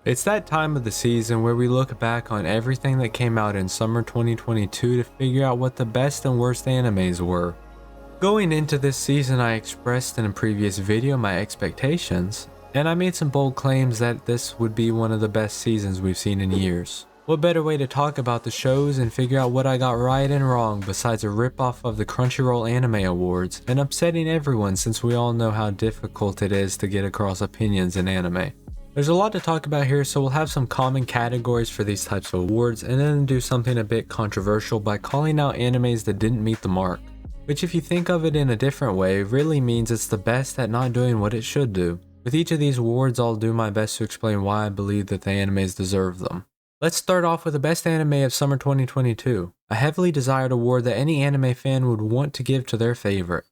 It's that time of the season where we look back on everything that came out in summer 2022 to figure out what the best and worst animes were. Going into this season, I expressed in a previous video my expectations, and I made some bold claims that this would be one of the best seasons we've seen in years. What better way to talk about the shows and figure out what I got right and wrong besides a ripoff of the Crunchyroll Anime Awards and upsetting everyone, since we all know how difficult it is to get across opinions in anime. There's a lot to talk about here, so we'll have some common categories for these types of awards and then do something a bit controversial by calling out animes that didn't meet the mark, which if you think of it in a different way really means it's the best at not doing what it should do. With each of these awards, I'll do my best to explain why I believe that the animes deserve them. Let's start off with the best anime of summer 2022, a heavily desired award that any anime fan would want to give to their favorite.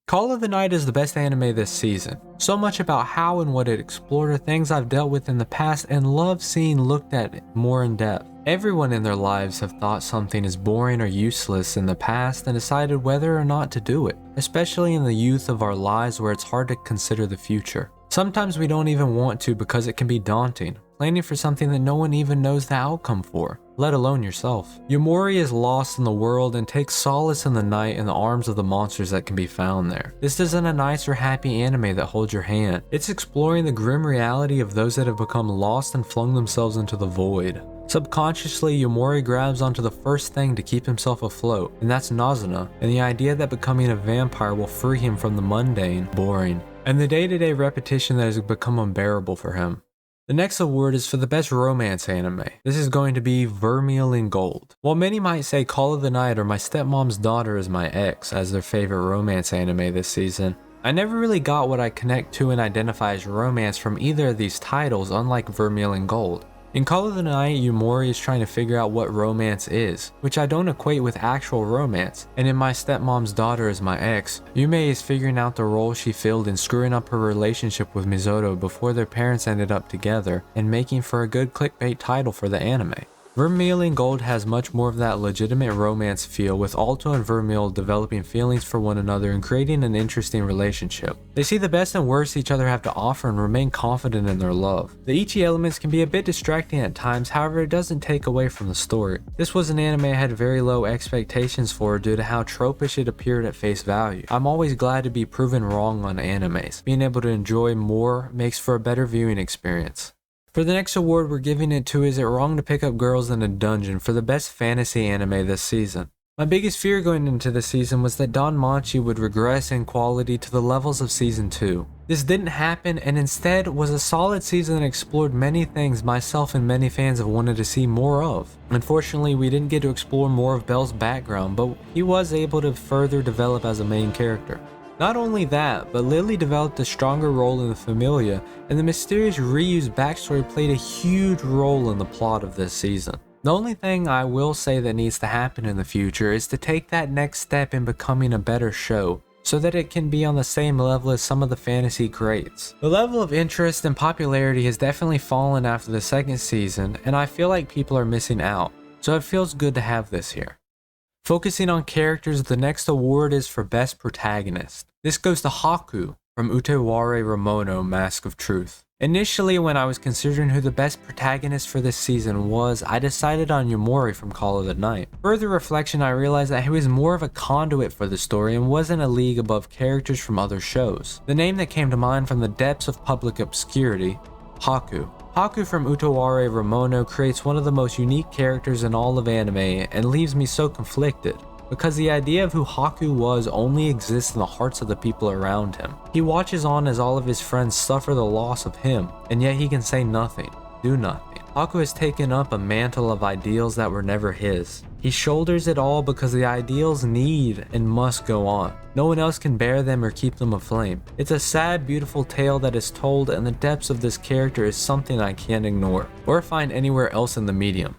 Call of the Night is the best anime this season. So much about how and what it explored are things I've dealt with in the past and love seeing looked at more in depth. Everyone in their lives have thought something is boring or useless in the past and decided whether or not to do it, especially in the youth of our lives where it's hard to consider the future. Sometimes we don't even want to because it can be daunting, planning for something that no one even knows the outcome for, let alone yourself. Yomori is lost in the world and takes solace in the night in the arms of the monsters that can be found there. This isn't a nice or happy anime that holds your hand. It's exploring the grim reality of those that have become lost and flung themselves into the void. Subconsciously, Yomori grabs onto the first thing to keep himself afloat, and that's Nazuna, and the idea that becoming a vampire will free him from the mundane, boring, and the day-to-day repetition that has become unbearable for him. The next award is for the best romance anime. This is going to be Vermilion Gold. While many might say Call of the Night or My Stepmom's Daughter is My Ex as their favorite romance anime this season, I never really got what I connect to and identify as romance from either of these titles, unlike Vermilion Gold. In Call of the Night, Yomori is trying to figure out what romance is, which I don't equate with actual romance, and in My Stepmom's Daughter is My Ex, Yume is figuring out the role she filled in screwing up her relationship with Mizoto before their parents ended up together, and making for a good clickbait title for the anime. Vermilion Gold has much more of that legitimate romance feel, with Alto and Vermil developing feelings for one another and creating an interesting relationship. They see the best and worst each other have to offer and remain confident in their love. The ichi elements can be a bit distracting at times, however it doesn't take away from the story. This was an anime I had very low expectations for due to how tropish it appeared at face value. I'm always glad to be proven wrong on animes. Being able to enjoy more makes for a better viewing experience. For the next award we're giving it to Is It Wrong to Pick Up Girls in a Dungeon for the best fantasy anime this season. My biggest fear going into this season was that Danmachi would regress in quality to the levels of season 2. This didn't happen, and instead was a solid season that explored many things myself and many fans have wanted to see more of. Unfortunately, we didn't get to explore more of Bell's background, but he was able to further develop as a main character. Not only that, but Lily developed a stronger role in the Familia, and the mysterious Ryu's backstory played a huge role in the plot of this season. The only thing I will say that needs to happen in the future is to take that next step in becoming a better show, so that it can be on the same level as some of the fantasy greats. The level of interest and popularity has definitely fallen after the second season, and I feel like people are missing out, so it feels good to have this here. Focusing on characters, the next award is for Best Protagonist. This goes to Haku from Uteware Ramono Mask of Truth. Initially, when I was considering who the best protagonist for this season was, I decided on Yomori from Call of the Night. Further reflection, I realized that he was more of a conduit for the story and wasn't a league above characters from other shows. The name that came to mind from the depths of public obscurity, Haku. Haku from Uteware Ramono creates one of the most unique characters in all of anime and leaves me so conflicted, because the idea of who Haku was only exists in the hearts of the people around him. He watches on as all of his friends suffer the loss of him, and yet he can say nothing, do nothing. Haku has taken up a mantle of ideals that were never his. He shoulders it all because the ideals need and must go on. No one else can bear them or keep them aflame. It's a sad, beautiful tale that is told, and the depths of this character is something I can't ignore, or find anywhere else in the medium.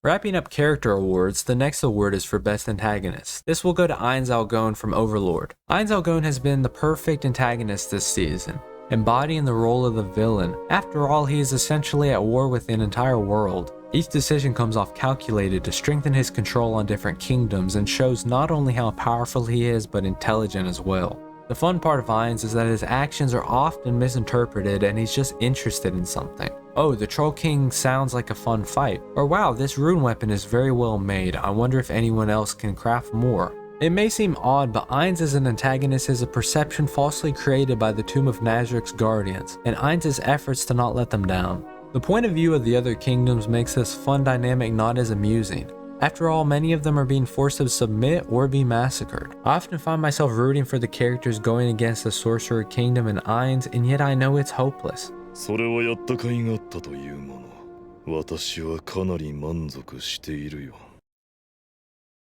Wrapping up character awards, the next award is for Best Antagonist. This will go to Ainz Algon from Overlord. Ainz Algon has been the perfect antagonist this season, embodying the role of the villain. After all, he is essentially at war with an entire world. Each decision comes off calculated to strengthen his control on different kingdoms and shows not only how powerful he is, but intelligent as well. The fun part of Ainz is that his actions are often misinterpreted and he's just interested in something. Oh, the Troll King sounds like a fun fight. Or wow, this rune weapon is very well made. I wonder if anyone else can craft more. It may seem odd, but Ainz as an antagonist is a perception falsely created by the Tomb of Nazric's guardians, and Ainz's efforts to not let them down. The point of view of the other kingdoms makes this fun dynamic not as amusing. After all, many of them are being forced to submit or be massacred. I often find myself rooting for the characters going against the Sorcerer Kingdom and Ainz, and yet I know it's hopeless. それはやった甲斐があったというもの。私はかなり満足しているよ。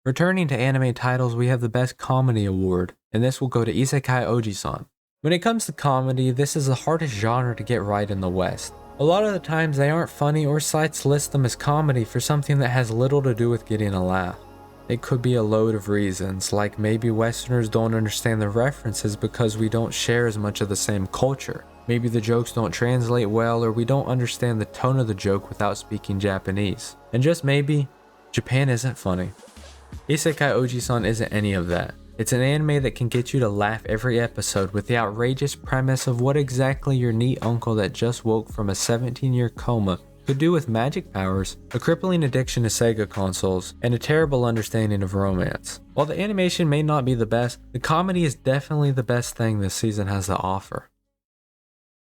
Returning to anime titles, we have the Best Comedy Award, and this will go to Isekai Oji-san. When it comes to comedy, this is the hardest genre to get right in the West. A lot of the times they aren't funny or sites list them as comedy for something that has little to do with getting a laugh. It could be a load of reasons, like maybe Westerners don't understand the references because we don't share as much of the same culture. Maybe the jokes don't translate well, or we don't understand the tone of the joke without speaking Japanese. And just maybe, Japan isn't funny. Isekai Oji-san isn't any of that. It's an anime that can get you to laugh every episode with the outrageous premise of what exactly your neat uncle that just woke from a 17-year coma could do with magic powers, a crippling addiction to Sega consoles, and a terrible understanding of romance. While the animation may not be the best, the comedy is definitely the best thing this season has to offer.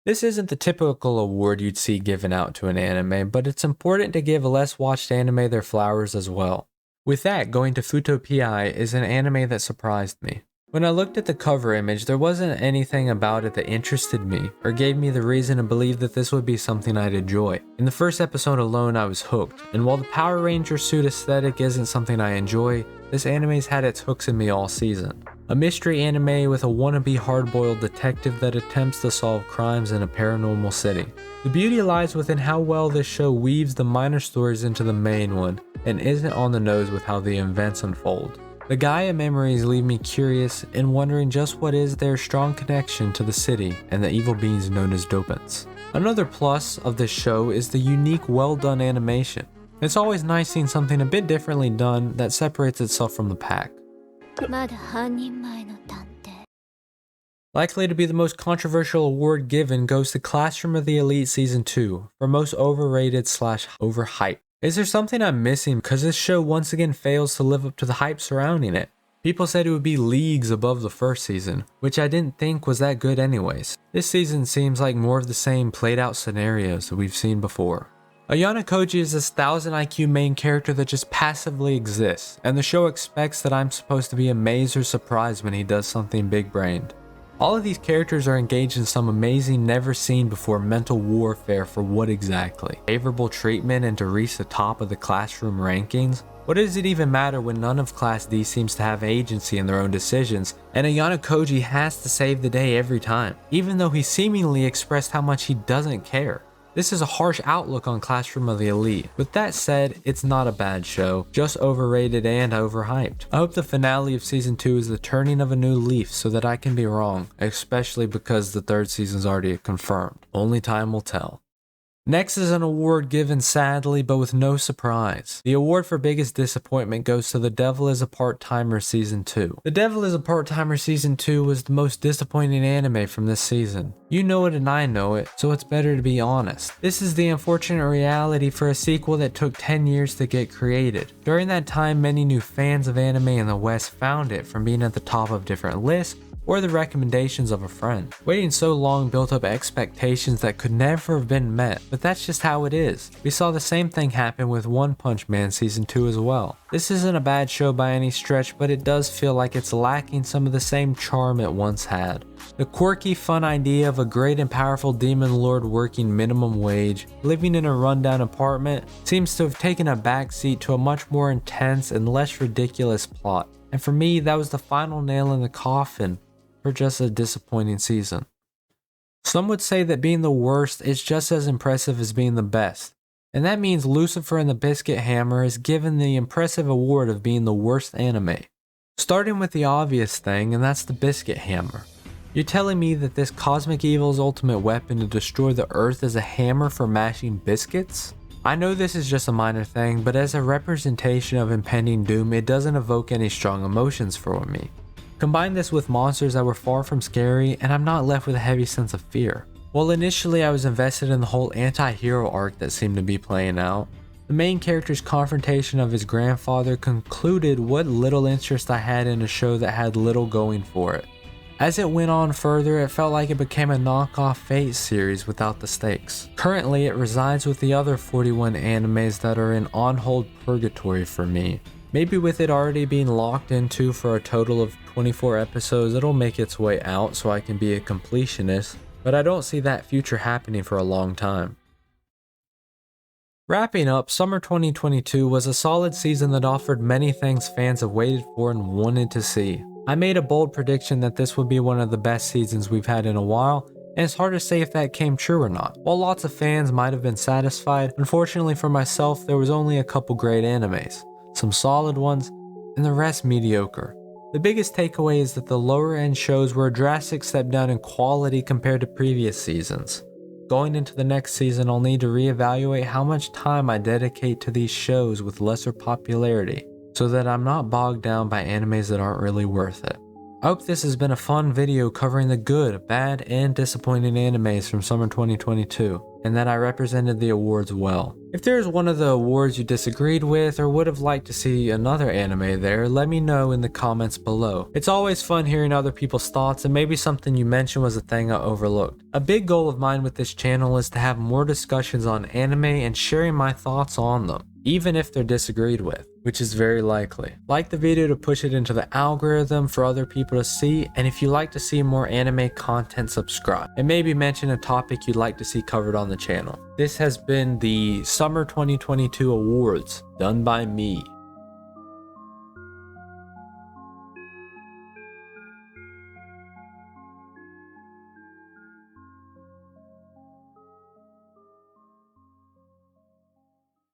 This isn't the typical award you'd see given out to an anime, but it's important to give a less watched anime their flowers as well. With that, going to Futopi is an anime that surprised me. When I looked at the cover image, there wasn't anything about it that interested me or gave me the reason to believe that this would be something I'd enjoy. In the first episode alone, I was hooked, and while the Power Ranger suit aesthetic isn't something I enjoy, this anime's had its hooks in me all season. A mystery anime with a wannabe hard-boiled detective that attempts to solve crimes in a paranormal city. The beauty lies within how well this show weaves the minor stories into the main one, and isn't on the nose with how the events unfold. The Gaia memories leave me curious and wondering just what is their strong connection to the city and the evil beings known as Dopants. Another plus of this show is the unique, well-done animation. It's always nice seeing something a bit differently done that separates itself from the pack. Likely to be the most controversial award given goes to Classroom of the Elite Season 2 for most overrated / overhyped. Is there something I'm missing because this show once again fails to live up to the hype surrounding it? People said it would be leagues above the first season, which I didn't think was that good anyways. This season seems like more of the same played out scenarios that we've seen before. Ayano Koji is this 1000 IQ main character that just passively exists, and the show expects that I'm supposed to be amazed or surprised when he does something big-brained. All of these characters are engaged in some amazing, never-seen-before mental warfare for what exactly? Favorable treatment and to reach the top of the classroom rankings? What does it even matter when none of Class D seems to have agency in their own decisions, and Ayano Koji has to save the day every time, even though he seemingly expressed how much he doesn't care? This is a harsh outlook on Classroom of the Elite. With that said, it's not a bad show, just overrated and overhyped. I hope the finale of Season 2 is the turning of a new leaf so that I can be wrong, especially because the third season's already confirmed. Only time will tell. Next is an award given sadly but with no surprise. The award for biggest disappointment goes to The Devil is a Part-Timer Season 2. The Devil is a Part-Timer Season 2 was the most disappointing anime from this season. You know it and I know it, so it's better to be honest. This is the unfortunate reality for a sequel that took 10 years to get created. During that time, many new fans of anime in the West found it from being at the top of different lists or the recommendations of a friend. Waiting so long built up expectations that could never have been met, but that's just how it is. We saw the same thing happen with One Punch Man Season 2 as well. This isn't a bad show by any stretch, but it does feel like it's lacking some of the same charm it once had. The quirky, fun idea of a great and powerful demon lord working minimum wage, living in a rundown apartment, seems to have taken a backseat to a much more intense and less ridiculous plot. And for me, that was the final nail in the coffin for just a disappointing season. Some would say that being the worst is just as impressive as being the best, and that means Lucifer and the Biscuit Hammer is given the impressive award of being the worst anime. Starting with the obvious thing, and that's the Biscuit Hammer. You're telling me that this cosmic evil's ultimate weapon to destroy the earth is a hammer for mashing biscuits? I know this is just a minor thing, but as a representation of impending doom, it doesn't evoke any strong emotions for me. Combine this with monsters that were far from scary, and I'm not left with a heavy sense of fear. While initially I was invested in the whole anti-hero arc that seemed to be playing out, the main character's confrontation of his grandfather concluded what little interest I had in a show that had little going for it. As it went on further, it felt like it became a knockoff Fate series without the stakes. Currently, it resides with the other 41 animes that are in on-hold purgatory for me. Maybe with it already being locked into for a total of 24 episodes, it'll make its way out so I can be a completionist, but I don't see that future happening for a long time. Wrapping up, summer 2022 was a solid season that offered many things fans have waited for and wanted to see. I made a bold prediction that this would be one of the best seasons we've had in a while, and it's hard to say if that came true or not. While lots of fans might have been satisfied, unfortunately for myself there was only a couple great animes, some solid ones, and the rest mediocre. The biggest takeaway is that the lower end shows were a drastic step down in quality compared to previous seasons. Going into the next season, I'll need to reevaluate how much time I dedicate to these shows with lesser popularity, so that I'm not bogged down by animes that aren't really worth it. I hope this has been a fun video covering the good, bad, and disappointing animes from summer 2022, and that I represented the awards well. If there's one of the awards you disagreed with or would have liked to see another anime there, let me know in the comments below. It's always fun hearing other people's thoughts, and maybe something you mentioned was a thing I overlooked. A big goal of mine with this channel is to have more discussions on anime and sharing my thoughts on them, even if they're disagreed with, which is very likely. Like the video to push it into the algorithm for other people to see, and if you like to see more anime content, subscribe, and maybe mention a topic you'd like to see covered on the channel. This has been the Summer 2022 Awards, done by me.